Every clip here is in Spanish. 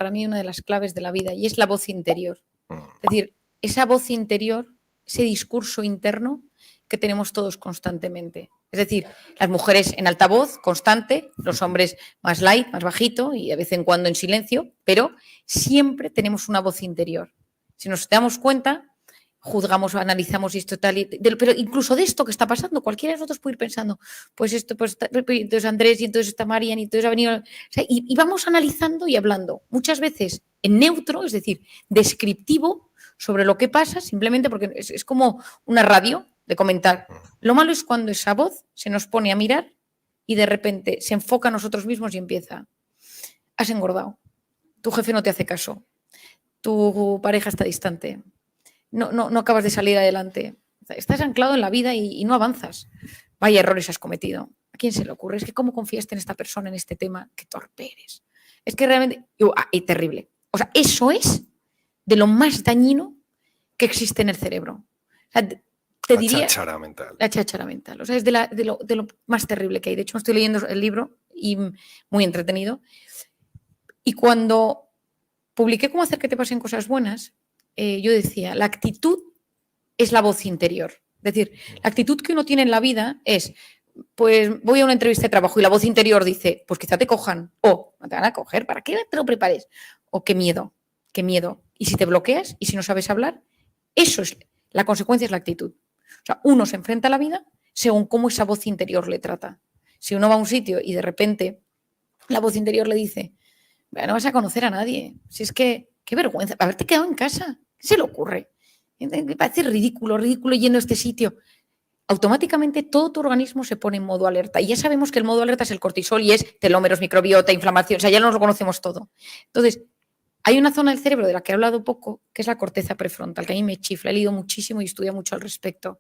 para mí una de las claves de la vida y es la voz interior. Mm. Es decir, esa voz interior, ese discurso interno que tenemos todos constantemente. Es decir, las mujeres en altavoz, constante, los hombres más light, más bajito y de vez en cuando en silencio, pero siempre tenemos una voz interior. Si nos damos cuenta, juzgamos, analizamos esto tal, pero incluso de esto que está pasando, cualquiera de nosotros puede ir pensando, pues esto, pues entonces Andrés y entonces está Marian y entonces ha venido, o sea, y vamos analizando y hablando, muchas veces en neutro, es decir, descriptivo sobre lo que pasa, simplemente porque es como una radio de comentar. Lo malo es cuando esa voz se nos pone a mirar y de repente se enfoca a nosotros mismos y empieza, has engordado, tu jefe no te hace caso, tu pareja está distante, no acabas de salir adelante. Estás anclado en la vida y no avanzas. Vaya errores has cometido. ¿A quién se le ocurre? Es que cómo confiaste en esta persona, en este tema, qué torpe eres. Es que realmente... Y terrible. O sea, eso es de lo más dañino que existe en el cerebro. O sea, te diría... La cháchara mental. La cháchara mental. O sea, es de lo más terrible que hay. De hecho, estoy leyendo el libro y muy entretenido. Y cuando publiqué Cómo hacer que te pasen cosas buenas, yo decía, la actitud es la voz interior. Es decir, la actitud que uno tiene en la vida es, pues voy a una entrevista de trabajo y la voz interior dice, pues quizá te cojan, o no te van a coger, ¿para qué te lo prepares? O qué miedo. Y si te bloqueas y si no sabes hablar, eso es, la consecuencia es la actitud. O sea, uno se enfrenta a la vida según cómo esa voz interior le trata. Si uno va a un sitio y de repente la voz interior le dice, no vas a conocer a nadie, si es que, qué vergüenza, haberte quedado en casa, ¿qué se le ocurre? Me parece ridículo yendo a este sitio. Automáticamente todo tu organismo se pone en modo alerta. Y ya sabemos que el modo alerta es el cortisol y es telómeros, microbiota, inflamación. O sea, ya nos lo conocemos todo. Entonces, hay una zona del cerebro de la que he hablado poco, que es la corteza prefrontal, que a mí me chifla. He leído muchísimo y estudio mucho al respecto.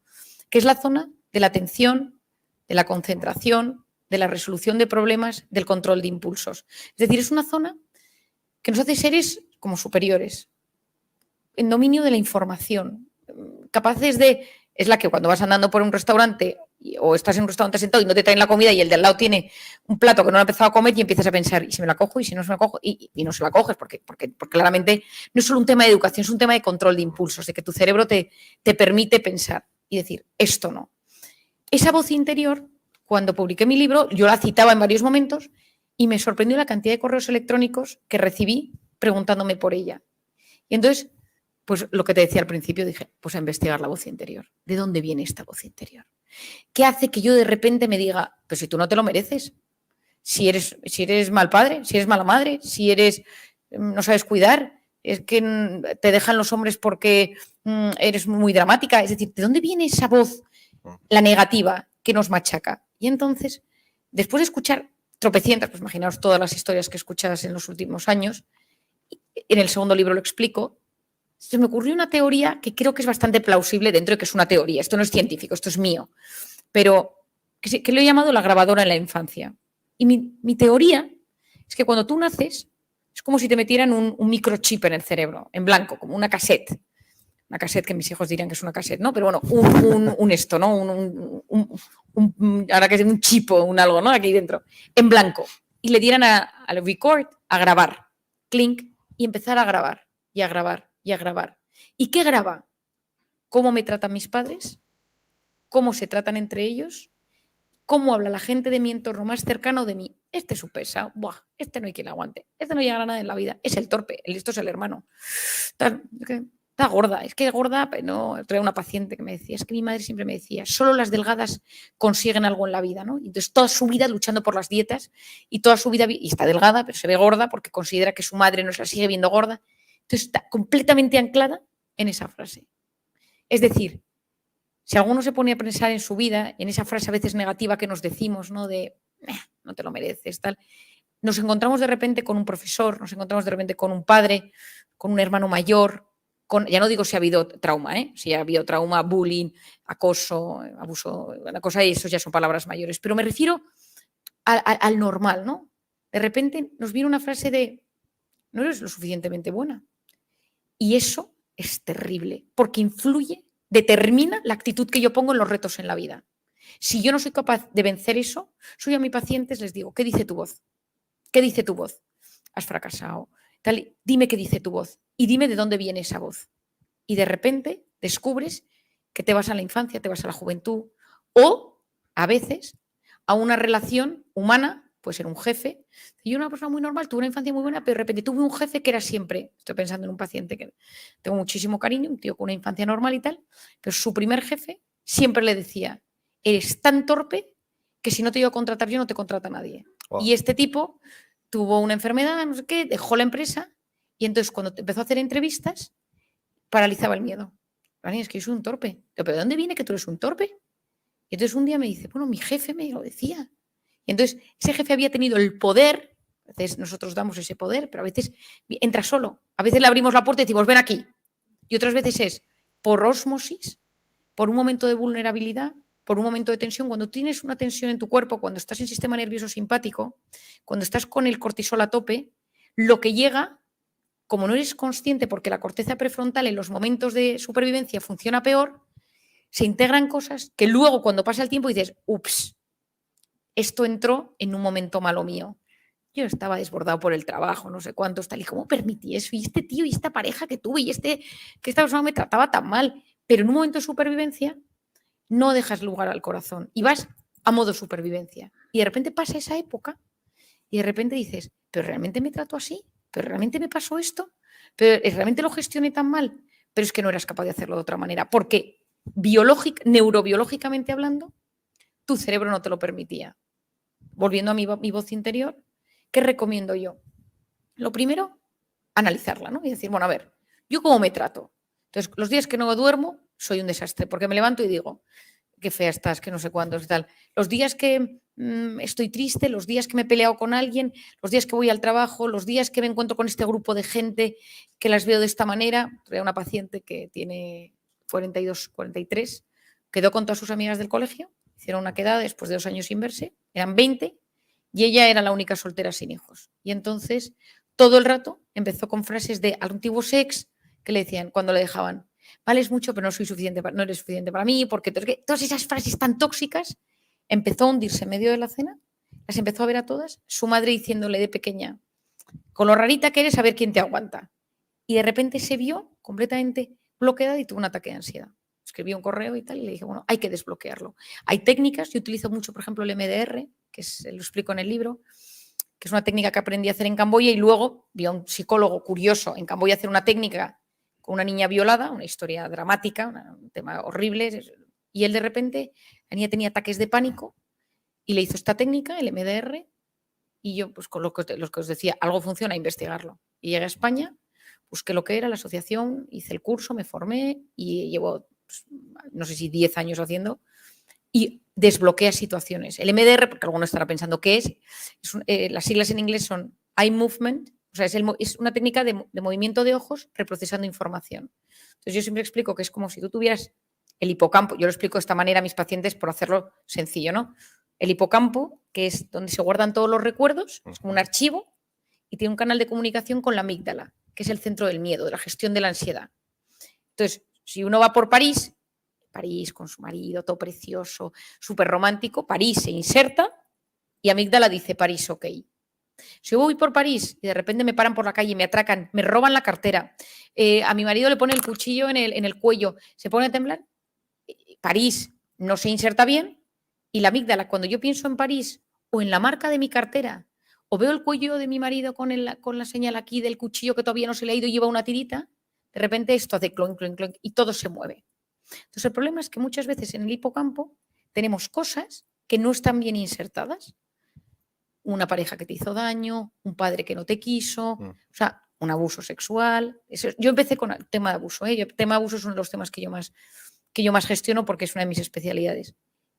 Que es la zona de la atención, de la concentración, de la resolución de problemas, del control de impulsos. Es decir, es una zona que nos hace seres como superiores, en dominio de la información, capaces de... Es la que cuando vas andando por un restaurante o estás en un restaurante sentado y no te traen la comida y el de al lado tiene un plato que no ha empezado a comer y empiezas a pensar, ¿y si me la cojo? ¿Y si no se me la cojo? Y no se la coges, porque claramente no es solo un tema de educación, es un tema de control de impulsos, de que tu cerebro te permite pensar y decir, esto no. Esa voz interior, cuando publiqué mi libro, yo la citaba en varios momentos y me sorprendió la cantidad de correos electrónicos que recibí preguntándome por ella. Y entonces, pues lo que te decía al principio, dije, pues a investigar la voz interior. ¿De dónde viene esta voz interior? ¿Qué hace que yo de repente me diga, pues si tú no te lo mereces? Si eres mal padre, si eres mala madre, si no sabes cuidar, es que te dejan los hombres porque eres muy dramática. Es decir, ¿de dónde viene esa voz, la negativa, que nos machaca? Y entonces, después de escuchar tropecientas, pues imaginaos todas las historias que escuchas en los últimos años, en el segundo libro lo explico, se me ocurrió una teoría que creo que es bastante plausible dentro de que es una teoría. Esto no es científico, esto es mío. Pero que lo he llamado la grabadora en la infancia. Y mi teoría es que cuando tú naces es como si te metieran un microchip en el cerebro, en blanco, como una cassette. Una cassette que mis hijos dirían que es una cassette, ¿no? Pero bueno, un esto, ¿no? Ahora que es un chip o un algo, ¿no? Aquí dentro, en blanco. Y le dieran al record, a grabar, clink, y empezar a grabar, y a grabar, y a grabar. ¿Y qué graba? ¿Cómo me tratan mis padres? ¿Cómo se tratan entre ellos? ¿Cómo habla la gente de mi entorno más cercano de mí? Este es su pesa. Buah, este no hay quien le aguante. Este no llega a nada en la vida. Es el torpe. Esto es el hermano. Está gorda. Es que gorda, pero no. Traía una paciente que me decía, es que mi madre siempre me decía, solo las delgadas consiguen algo en la vida, ¿no? Y entonces toda su vida luchando por las dietas y toda su vida, y está delgada, pero se ve gorda porque considera que su madre no se la sigue viendo gorda. Entonces está completamente anclada en esa frase. Es decir, si alguno se pone a pensar en su vida, en esa frase a veces negativa que nos decimos, ¿no? De, no te lo mereces, tal. Nos encontramos de repente con un profesor, nos encontramos de repente con un padre, con un hermano mayor, ya no digo si ha habido trauma, si ha habido trauma, bullying, acoso, abuso, una cosa, y eso ya son palabras mayores, pero me refiero al normal, ¿no? De repente nos viene una frase de, no eres lo suficientemente buena. Y eso es terrible, porque determina la actitud que yo pongo en los retos en la vida. Si yo no soy capaz de vencer eso, soy a mis pacientes les digo, ¿qué dice tu voz? ¿Qué dice tu voz? Has fracasado, tal, dime qué dice tu voz y dime de dónde viene esa voz. Y de repente descubres que te vas a la infancia, te vas a la juventud o a veces a una relación humana, puede ser un jefe. Yo una persona muy normal, tuve una infancia muy buena, pero de repente tuve un jefe que era siempre, estoy pensando en un paciente que tengo muchísimo cariño, un tío con una infancia normal y tal, pero su primer jefe siempre le decía, eres tan torpe que si no te iba a contratar yo no te contrata nadie. Wow. Y este tipo tuvo una enfermedad, no sé qué, dejó la empresa y entonces cuando empezó a hacer entrevistas, paralizaba el miedo. Vale, es que yo soy un torpe. ¿Pero de dónde viene que tú eres un torpe? Y entonces un día me dice, bueno, mi jefe me lo decía. Y entonces ese jefe había tenido el poder, a veces nosotros damos ese poder, pero a veces entra solo. A veces le abrimos la puerta y decimos, ven aquí. Y otras veces es por ósmosis, por un momento de vulnerabilidad, por un momento de tensión. Cuando tienes una tensión en tu cuerpo, cuando estás en sistema nervioso simpático, cuando estás con el cortisol a tope, lo que llega, como no eres consciente porque la corteza prefrontal en los momentos de supervivencia funciona peor, se integran cosas que luego cuando pasa el tiempo dices, ups, esto entró en un momento malo mío. Yo estaba desbordado por el trabajo, no sé cuántos, tal, y cómo permití eso, y este tío, y esta pareja que tuve, y que esta persona me trataba tan mal, pero en un momento de supervivencia no dejas lugar al corazón y vas a modo supervivencia. Y de repente pasa esa época y de repente dices, pero realmente me trato así, pero realmente me pasó esto, pero realmente lo gestioné tan mal, pero es que no eras capaz de hacerlo de otra manera, porque neurobiológicamente hablando, tu cerebro no te lo permitía. Volviendo a mi voz interior, ¿qué recomiendo yo? Lo primero, analizarla, ¿no? Y decir, bueno, a ver, ¿yo cómo me trato? Entonces, los días que no duermo, soy un desastre, porque me levanto y digo, qué fea estás, que no sé cuántos y tal. Los días que estoy triste, los días que me he peleado con alguien, los días que voy al trabajo, los días que me encuentro con este grupo de gente que las veo de esta manera. Traía una paciente que tiene 42, 43, quedó con todas sus amigas del colegio, hicieron una quedada después de 2 años sin verse, eran 20 y ella era la única soltera sin hijos. Y entonces todo el rato empezó con frases de antiguos ex que le decían cuando le dejaban, vales mucho, pero no soy suficiente, no eres suficiente para mí, porque todas esas frases tan tóxicas, empezó a hundirse en medio de la cena, las empezó a ver a todas, su madre diciéndole de pequeña, con lo rarita que eres, a ver quién te aguanta. Y de repente se vio completamente bloqueada y tuvo un ataque de ansiedad. Escribí un correo y tal, y le dije, bueno, hay que desbloquearlo. Hay técnicas, yo utilizo mucho, por ejemplo, el MDR, que lo explico en el libro, que es una técnica que aprendí a hacer en Camboya y luego vi a un psicólogo curioso en Camboya hacer una técnica con una niña violada, una historia dramática, un tema horrible, y él de repente, la niña tenía ataques de pánico y le hizo esta técnica, el MDR, y yo, pues con lo que os decía, algo funciona, investigarlo. Y llegué a España, busqué lo que era la asociación, hice el curso, me formé y llevo, pues, no sé si 10 años haciendo, y desbloquea situaciones. El MDR, porque alguno estará pensando qué es las siglas en inglés son eye movement, o sea, es una técnica de movimiento de ojos reprocesando información. Entonces yo siempre explico que es como si tú tuvieras el hipocampo, yo lo explico de esta manera a mis pacientes por hacerlo sencillo, ¿no? El hipocampo, que es donde se guardan todos los recuerdos, es como un archivo y tiene un canal de comunicación con la amígdala, que es el centro del miedo, de la gestión de la ansiedad. Entonces, si uno va por París con su marido, todo precioso, súper romántico, París se inserta y amígdala dice París, ok. Si yo voy por París y de repente me paran por la calle, me atracan, me roban la cartera, a mi marido le pone el cuchillo en el cuello, se pone a temblar, París no se inserta bien y la amígdala, cuando yo pienso en París o en la marca de mi cartera o veo el cuello de mi marido con la señal aquí del cuchillo que todavía no se le ha ido y lleva una tirita, de repente esto hace clon, clon, clon y todo se mueve. Entonces, el problema es que muchas veces en el hipocampo tenemos cosas que no están bien insertadas. Una pareja que te hizo daño, un padre que no te quiso, o sea, un abuso sexual. Yo empecé con el tema de abuso. El tema de abuso es uno de los temas que yo más gestiono porque es una de mis especialidades.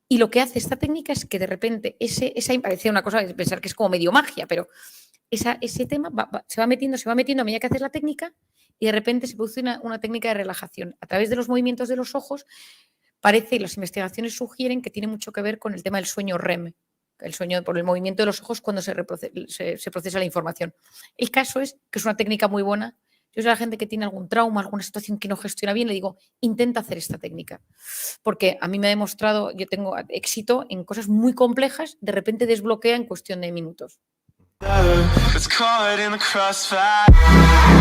Y lo que hace esta técnica es que de repente esa parecía una cosa de pensar que es como medio magia, pero ese tema se va metiendo a medida que haces la técnica y de repente se produce una técnica de relajación. A través de los movimientos de los ojos, parece, y las investigaciones sugieren que tiene mucho que ver con el tema del sueño REM, el sueño por el movimiento de los ojos cuando se procesa la información. El caso es que es una técnica muy buena. Yo soy la gente que tiene algún trauma, alguna situación que no gestiona bien, le digo, intenta hacer esta técnica. Porque a mí me ha demostrado, yo tengo éxito en cosas muy complejas, de repente desbloquea en cuestión de minutos. caught in the crossfire.